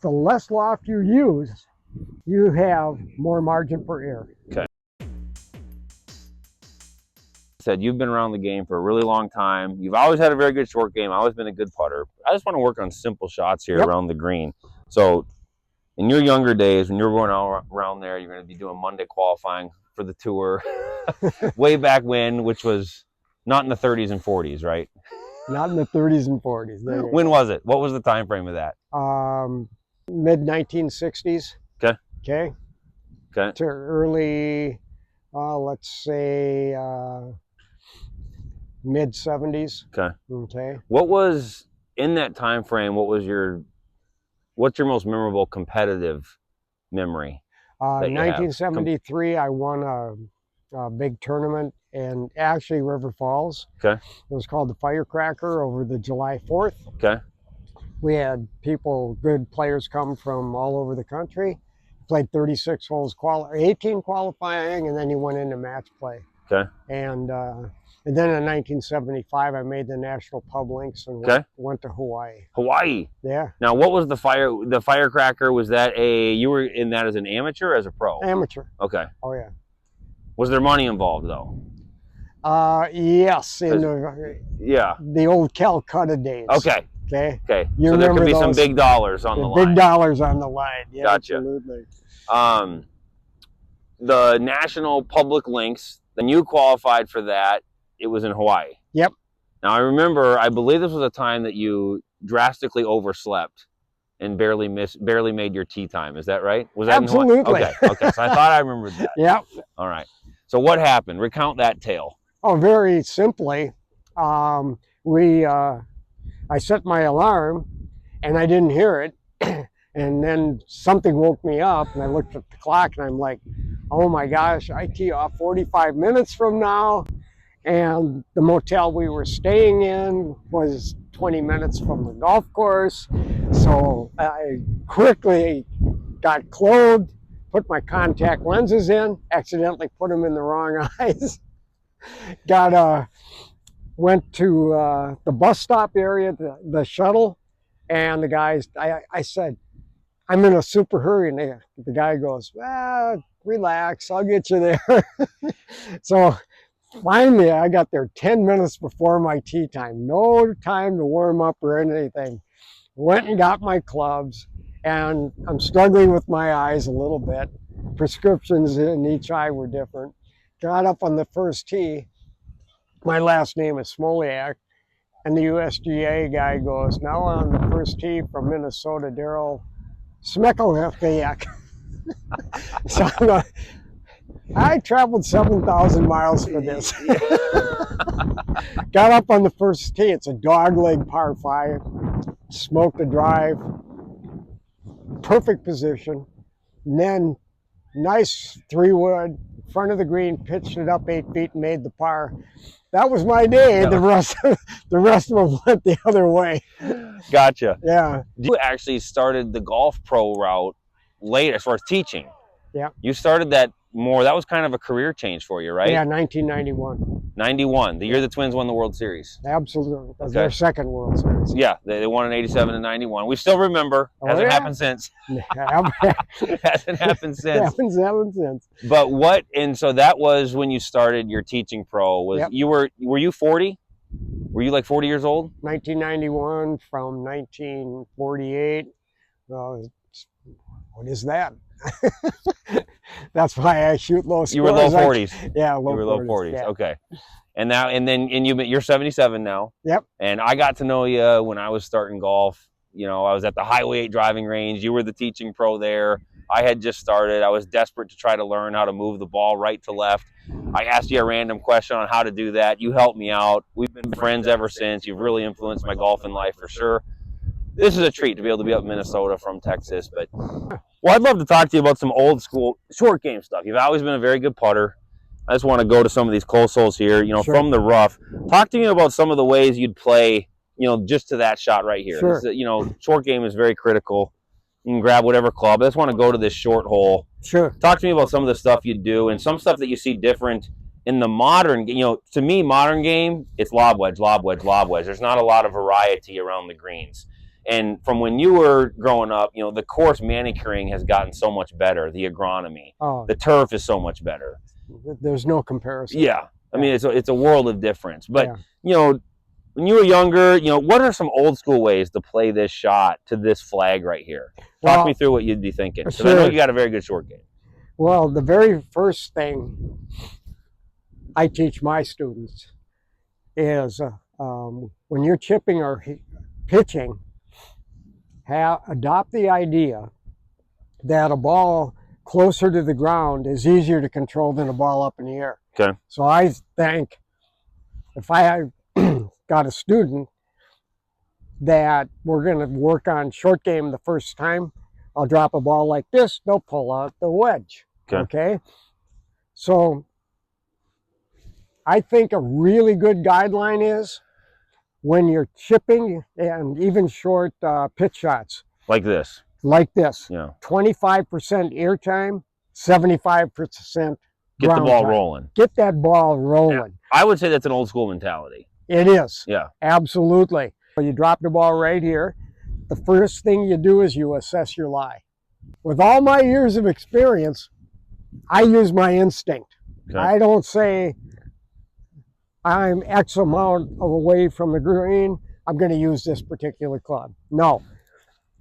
the less loft you use, you have more margin for error. Okay. Said you've been around the game for a really long time. You've always had a very good short game, always been a good putter. I just want to work on simple shots here around the green. So in your younger days, when you were going around there, you're going to be doing Monday qualifying for the tour way back when, which was not in the 30s and 40s, right? Not in the 30s and 40s. When was it? What was the time frame of that? Mid 1960s. Okay. Okay. Okay. To early, let's say, mid 70s. Okay. Okay. What was in that time frame? What's your most memorable competitive memory? 1973, I won a big tournament in actually River Falls. Okay. It was called the Firecracker over the July 4th. Okay. We had good players come from all over the country. Played 36 holes, 18 qualifying, and then you went into match play. Okay. And then in 1975, I made the National Pub Links and went to Hawaii. Hawaii. Yeah. Now, what was the Firecracker? Was that you were in that as an amateur or as a pro? Amateur. Okay. Oh yeah. Was there money involved though? Yes. In the old Calcutta days. Okay. Okay. Okay. So there could be some big dollars on the line. Big dollars on the line. Yeah, gotcha. Absolutely. The National Public Links, then you qualified for that. It was in Hawaii. Yep. Now I believe this was a time that you drastically overslept and barely made your tee time. Is that right? Was that absolutely. In Hawaii? Okay. Okay. So I thought I remembered that. Yep. All right. So what happened? Recount that tale. Oh, very simply. I set my alarm and I didn't hear it. And then something woke me up and I looked at the clock and I'm like, oh my gosh, I tee off 45 minutes from now. And the motel we were staying in was 20 minutes from the golf course. So I quickly got clothed, put my contact lenses in, accidentally put them in the wrong eyes. Went to the bus stop area, the shuttle, and the guys, I said, I'm in a super hurry. And the guy goes, relax, I'll get you there. So finally, I got there 10 minutes before my tee time. No time to warm up or anything. Went and got my clubs, and I'm struggling with my eyes a little bit. Prescriptions in each eye were different. Got up on the first tee. My last name is Smoliak, and the USGA guy goes, now on the first tee from Minnesota, Daryl Smoliak. So I traveled 7,000 miles for this. Got up on the first tee. It's a dogleg par 5. Smoked a drive. Perfect position. And then nice 3-wood, front of the green, pitched it up 8 feet and made the par. That was my day. The rest of them went the other way. Gotcha. Yeah. You actually started the golf pro route late as far as teaching. Yeah. You started that more. That was kind of a career change for you, right? Yeah, 1991. 91, the year the Twins won the World Series. Absolutely. That's their second World Series. Yeah, they won in 87 and 91. We still remember. Hasn't happened since. Hasn't happened since. Happened since. But so that was when you started your teaching pro. Were you 40? Were you like 40 years old? 1991 from 1948. What is that? That's why I shoot low scores. You were low 40s. Yeah, you were low 40s. Yeah. Okay. And you're 77 now. Yep. And I got to know you when I was starting golf. You know, I was at the Higheay 8 driving range. You were the teaching pro there. I had just started. I was desperate to try to learn how to move the ball right to left. I asked you a random question on how to do that. You helped me out. We've been friends ever since. You've really influenced my golfing life for sure. This is a treat to be able to be up in Minnesota from Texas. But well, I'd love to talk to you about some old school short game stuff. You've always been a very good putter. I just want to go to some of these close holes here, from the rough. Talk to me about some of the ways you'd play, just to that shot right here. Sure. This, short game is very critical. You can grab whatever club. I just want to go to this short hole. Sure. Talk to me about some of the stuff you do and some stuff that you see different in the modern, to me, modern game, it's lob wedge, lob wedge, lob wedge. There's not a lot of variety around the greens. And from when you were growing up, you know, the course manicuring has gotten so much better. The agronomy, Oh, the turf is so much better. there's no comparison. Yeah, I mean, it's a world of difference. But Yeah. you know, when you were younger, you know, what are some old school ways to play this shot to this flag right here? Talk me through what you'd be thinking, because I know you got a very good short game. Well, the very first thing I teach my students is when you're chipping or pitching, adopt the idea that a ball closer to the ground is easier to control than a ball up in the air. Okay. So I think if I got a student that we're going to work on short game the first time, I'll drop a ball like this, they'll pull out the wedge. Okay? So I think a really good guideline is when you're chipping and even short pitch shots. Like this. Like this. Yeah. 25% air time, 75% Get the ball time. rolling. Get that ball rolling. Yeah. I would say that's an old school mentality. It is. Yeah. Absolutely. You drop the ball right here. The first thing you do is you assess your lie. With all my years of experience, I use my instinct. Okay. I don't say I'm X amount away from the green, I'm going to use this particular club. No.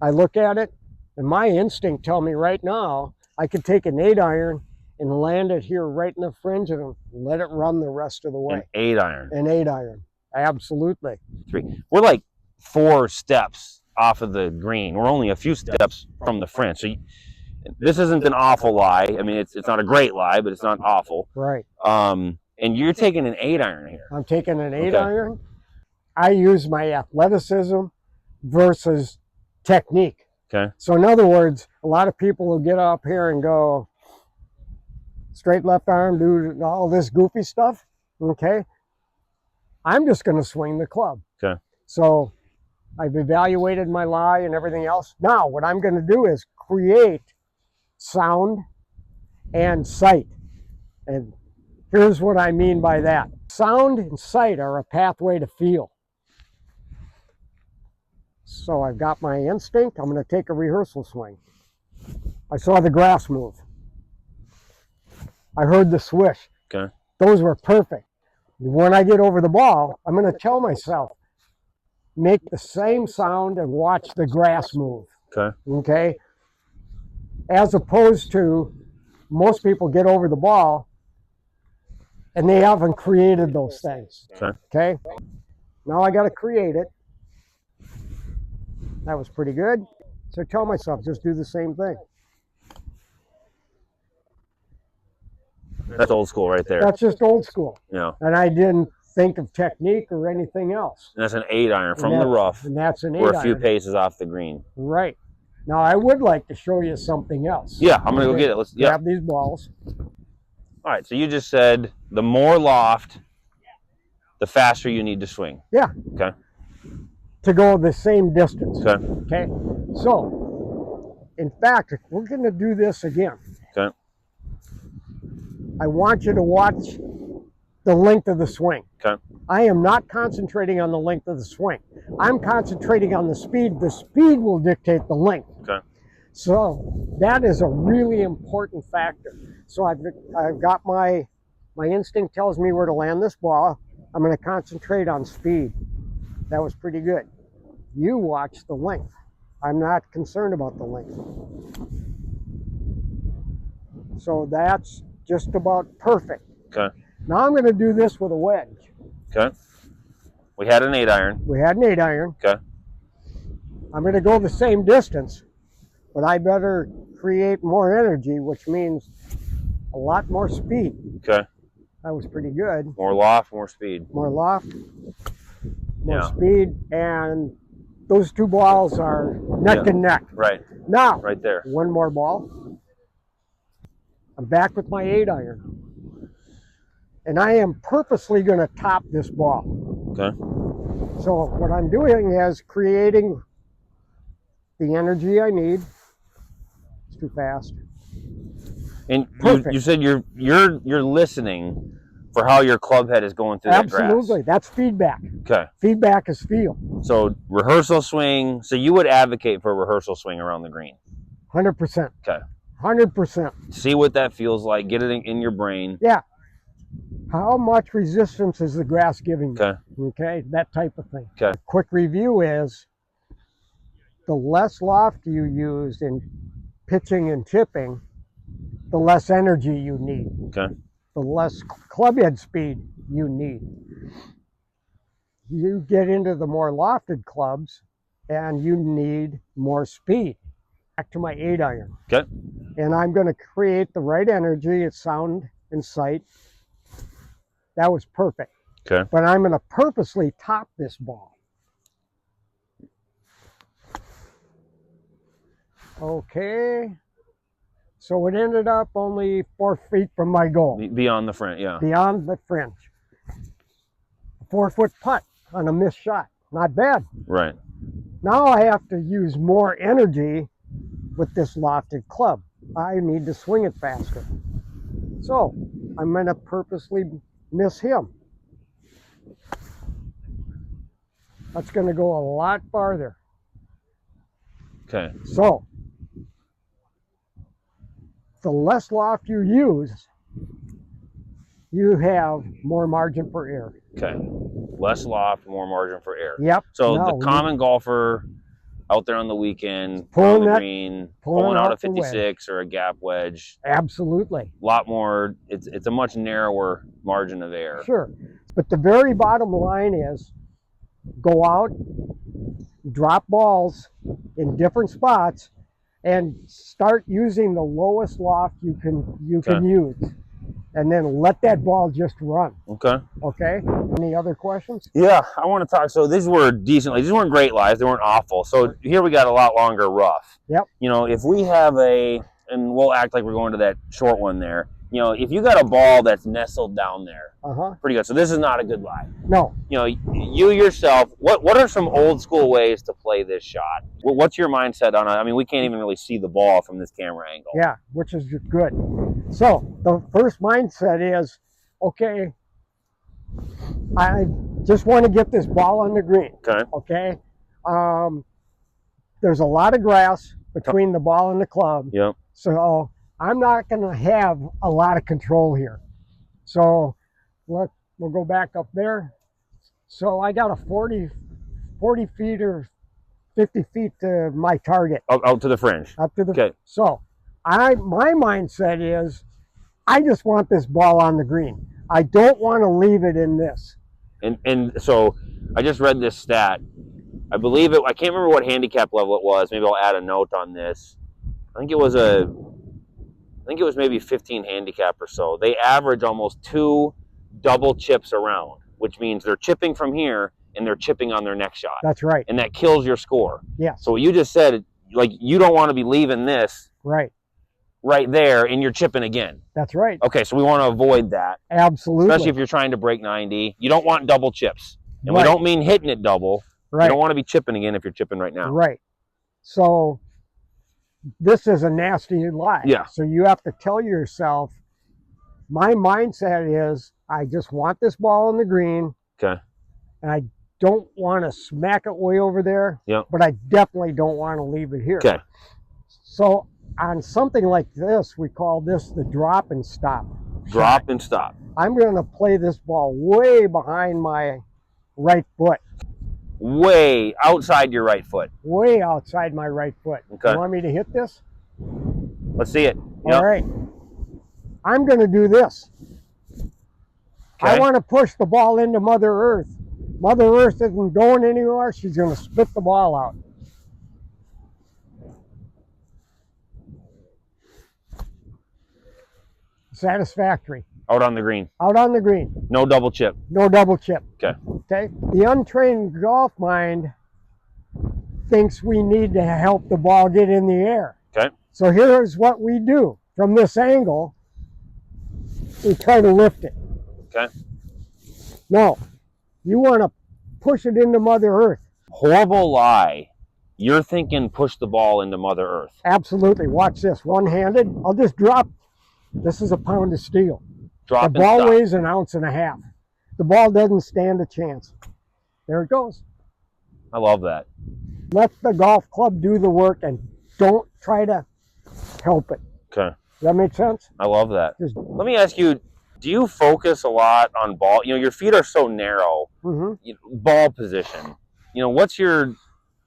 I look at it, and my instinct tell me right now, I could take an 8-iron and land it here right in the fringe and let it run the rest of the way. An 8-iron. An 8-iron. Absolutely. 3. We're like 4 steps off of the green. We're only a few steps from the fringe. So this isn't an awful lie. I mean, it's not a great lie, but it's not awful. Right. And you're taking an 8-iron here. I'm taking an 8-iron. I use my athleticism versus technique. Okay. So in other words, a lot of people will get up here and go straight left arm, do all this goofy stuff. Okay. I'm just going to swing the club. Okay. So I've evaluated my lie and everything else. Now what I'm going to do is create sound and sight. And here's what I mean by that. Sound and sight are a pathway to feel. So I've got my instinct. I'm going to take a rehearsal swing. I saw the grass move. I heard the swish. Okay. Those were perfect. When I get over the ball, I'm going to tell myself, make the same sound and watch the grass move. Okay. Okay? As opposed to most people get over the ball and they haven't created those things. Okay. Okay? Now I got to create it. That was pretty good. So tell myself, just do the same thing. That's old school right there. That's just old school. Yeah. And I didn't think of technique or anything else. And that's an 8-iron from the rough. And that's an 8-iron. We're a few paces off the green. Right. Now I would like to show you something else. Yeah, I'm gonna go get it. Let's grab these balls. All right. So you just said the more loft, the faster you need to swing. Yeah. Okay. To go the same distance. Okay. Okay. So, in fact, we're going to do this again. Okay. I want you to watch the length of the swing. Okay. I am not concentrating on the length of the swing. I'm concentrating on the speed. The speed will dictate the length. Okay. So that is a really important factor. So I've got my instinct tells me where to land this ball. I'm going to concentrate on speed. That was pretty good. You watch the length. I'm not concerned about the length. So that's just about perfect. Okay. Now I'm going to do this with a wedge. Okay. We had an 8-iron. We had an 8-iron. Okay. I'm going to go the same distance, but I better create more energy, which means a lot more speed. Okay. That was pretty good. More loft, more speed. More loft, more speed, and those two balls are neck and neck. Right. Now, right there. One more ball. I'm back with my 8-iron. And I am purposely going to top this ball. Okay. So what I'm doing is creating the energy I need. It's too fast. And you said you're listening for how your club head is going through that grass. Absolutely. That's feedback. Okay. Feedback is feel. So rehearsal swing. So you would advocate for a rehearsal swing around the green. 100%. Okay. 100%. See what that feels like. Get it in your brain. Yeah. How much resistance is the grass giving you? Okay. Okay. That type of thing. Okay. A quick review is the less loft you use in pitching and chipping, the less energy you need. Okay. The less club head speed you need. You get into the more lofted clubs and you need more speed. Back to my 8-iron. Okay. And I'm going to create the right energy at sound and sight. That was perfect. Okay. But I'm going to purposely top this ball. Okay. So it ended up only 4 feet from my goal. Beyond the front, yeah. Beyond the fringe. 4-foot putt on a missed shot. Not bad. Right. Now I have to use more energy with this lofted club. I need to swing it faster. So I'm going to purposely miss him. That's going to go a lot farther. Okay. So the less loft you use, you have more margin for error. Okay. Less loft, more margin for error. Yep. So No, the common golfer out there on the weekend, Pulling on the that- green, pulling pulling out a out the wedge. 56 or a gap wedge, Absolutely. a lot more, it's a much narrower margin of error. Sure. But the very bottom line is go out, drop balls in different spots, and start using the lowest loft you can use. And then let that ball just run. Okay. Okay? Any other questions? Yeah, I want to talk. So these were decently, these weren't great lies, they weren't awful. So here we got a lot longer rough. Yep. You know, if we have and we'll act like we're going to that short one there. You know, if you got a ball that's nestled down there, pretty good. So this is not a good lie. No. You know, you yourself, what are some old school ways to play this shot? What's your mindset on it? I mean, we can't even really see the ball from this camera angle. Yeah, which is good. So the first mindset is, okay, I just want to get this ball on the green. Okay. Okay. There's a lot of grass between the ball and the club. Yep. So I'm not going to have a lot of control here. So we'll go back up there. So I got a 40 feet or 50 feet to my target. Out to the fringe. Up to the. Okay. So my mindset is, I just want this ball on the green. I don't want to leave it in this. And so I just read this stat. I believe I can't remember what handicap level it was. Maybe I'll add a note on this. I think it was maybe 15 handicap or so. They average almost 2 double chips around, which means they're chipping from here and they're chipping on their next shot. That's right. And that kills your score. Yeah. So what you just said, like, you don't want to be leaving this right there and you're chipping again. That's right. Okay, so we want to avoid that. Absolutely. Especially if you're trying to break 90. You don't want double chips. And Right. we don't mean hitting it double. Right. You don't want to be chipping again if you're chipping right now. Right. So this is a nasty lie. Yeah. So you have to tell yourself, my mindset is, I just want this ball in the green. Okay. And I don't want to smack it way over there. Yep. But I definitely don't want to leave it here. Okay. So on something like this, we call this the drop and stop. Drop and stop. I'm going to play this ball way behind my right foot. Way outside your right foot. Way outside my right foot. Okay. You want me to hit this? Let's see it. Yep. All right. I'm going to do this. Okay. I want to push the ball into Mother Earth. Mother Earth isn't going anywhere. She's going to spit the ball out. Satisfactory. Out on the green. Out on the green. No double chip. No double chip. Okay. Okay. The untrained golf mind thinks we need to help the ball get in the air. Okay. So here's what we do. From this angle, we try to lift it. Okay. No. You want to push it into Mother Earth. Horrible lie. You're thinking push the ball into Mother Earth. Absolutely. Watch this. One-handed. I'll just drop. This is a pound of steel. Drop The and ball stop. weighs 1.5 ounces. The ball doesn't stand a chance. There it goes. I love that. Let the golf club do the work and don't try to help it. Okay. Does that make sense? I love that. Just, Let me ask you, do you focus a lot on ball? You know, your feet are so narrow. Ball position. You know,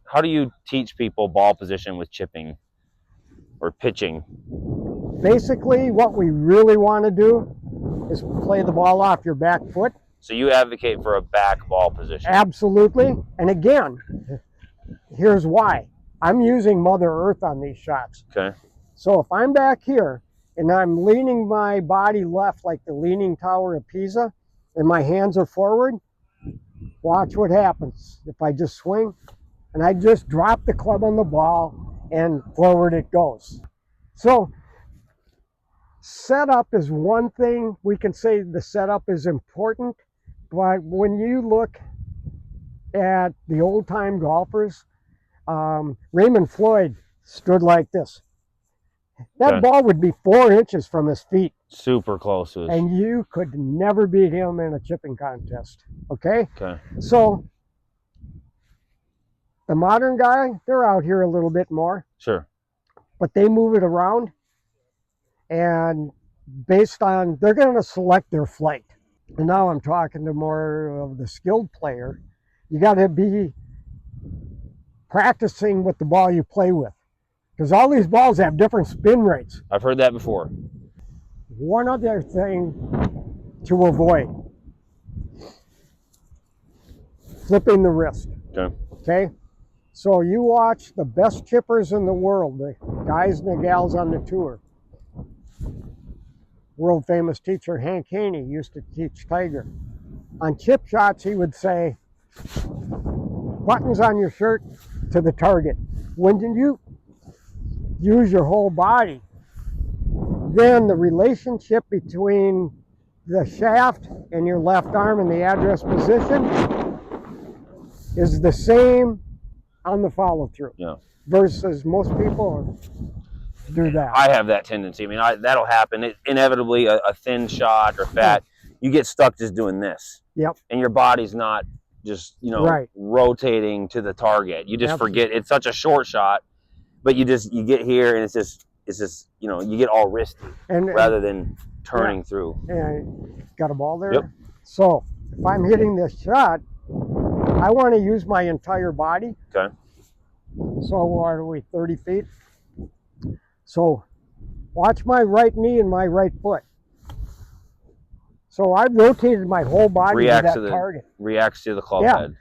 how do you teach people ball position with chipping or pitching? basically, what we really want to do is play the ball off your back foot. So you advocate for a back ball position. Absolutely. And again, here's why. I'm using Mother Earth on these shots. Okay. So if I'm back here and I'm leaning my body left like the Leaning Tower of Pisa and my hands are forward, watch what happens. If I just swing and I just drop the club on the ball and forward it goes. So setup is one thing. We can say the setup is important, but when you look at the old time golfers, Raymond Floyd stood like this. That ball would be 4 inches from his feet. Super close to his. And you could never beat him in a chipping contest. Okay? Okay. So the modern guy, they're out here a little bit more. Sure. But they move it around, and based on, they're going to select their flight. And now I'm talking to more of the skilled player. You got to be practicing with the ball you play with, because all these balls have different spin rates. I've heard that before. One other thing to avoid: flipping the wrist. Okay. Okay? So you watch the best chippers in the world, the guys and the gals on the tour. World famous teacher Hank Haney used to teach Tiger. On chip shots, he would say, buttons on your shirt to the target. When you use your whole body, then the relationship between the shaft and your left arm in the address position is the same on the follow through. Yeah. Versus most people do that. I have that tendency. I mean, that'll happen. Inevitably, a thin shot or fat, you get stuck just doing this. Yep. And your body's not just, rotating to the target. You just forget. It's such a short shot, but you get here and it's just, you get all wristy rather than turning through. And got a ball there? Yep. So if I'm hitting this shot, I want to use my entire body. Okay. So what are we, 30 feet? So watch my right knee and my right foot. So I've rotated my whole body to that target. Reacts to the club head.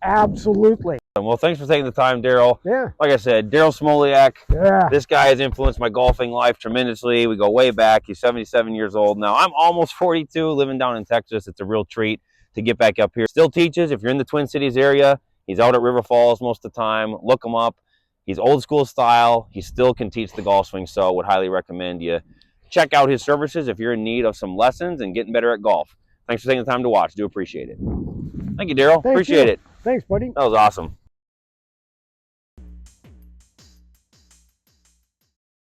Absolutely. Well, thanks for taking the time, Daryl. Yeah. Like I said, Daryl Smoliak. Yeah. This guy has influenced my golfing life tremendously. We go way back. He's 77 years old now. I'm almost 42, living down in Texas. It's a real treat to get back up here. Still teaches. If you're in the Twin Cities area, he's out at River Falls most of the time. Look him up. He's old school style. He still can teach the golf swing, so I would highly recommend you check out his services if you're in need of some lessons and getting better at golf. Thanks for taking the time to watch. Do appreciate it. Thank you, Daryl. Appreciate it. Thanks, buddy. That was awesome.